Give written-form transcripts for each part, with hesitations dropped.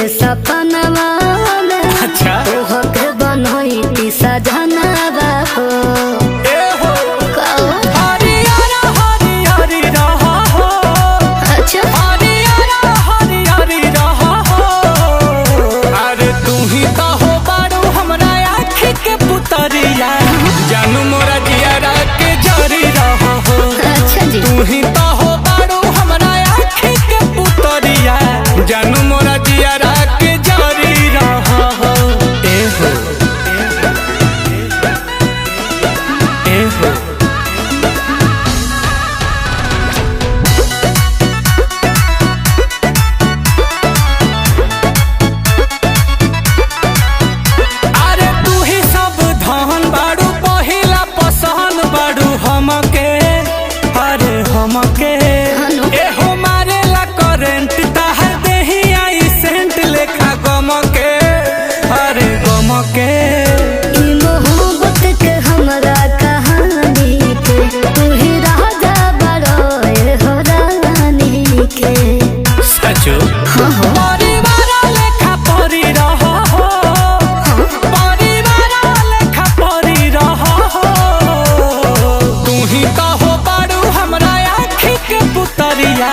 सपनवा में अच्छा तोहके बनैती सजनवा हो जानू मोरा जियारा के जरी रहा हो। अच्छा जी तू ही तो हो बारू हमरा आँखी के पुतरिया जानू मोरा जियारा के जरी रहा हो। ए हो ए हो हमके ए हो मारेला करेंट ताहर देही आई सेंट लेखा गमके अरे गमके ई मोहब्बत के हमरा कहानी के तू ही राजा बड़ोए हो रानी के सचो परिवार लेखा परी रहा हो परिवार लेखा परी रहा हो। तू ही तो हो बारू हमरा पुतरिया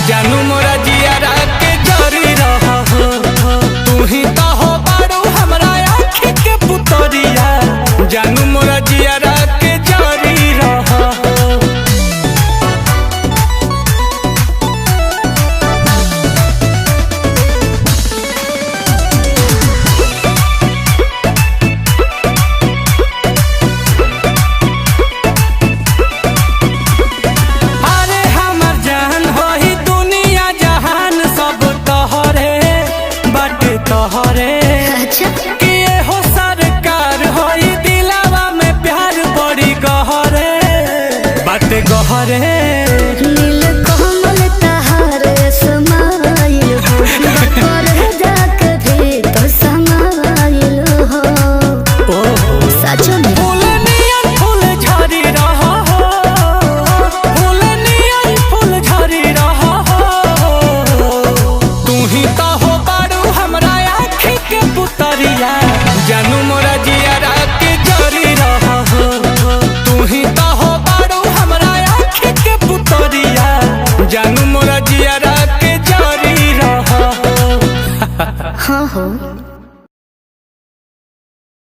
जानू मोरा जियारा के जरी रहा हो। तू ही तो हो बारू हमरा आँखी के पुतरिया जानू मोरा जियारा के जरी रहा हो। तोहरे कि हो सरकार होई दिलावा में प्यार बड़ी गहरे बात गहरे नील कमल तहारे समाइल हो बकर जाके भी तो समाइल हो सच में फूल नियन फूल झरी रहा हो फूल नियन फूल झरी रहा हो। तू ही तो हो बारू हमरा पुतरिया जानू मोरा जियारा के जरी रहा हो। तू ही तो हो बारू हमरा आँखी के पुतरिया जानू मोरा जियारा के जरी रहा हो। हाँ हो।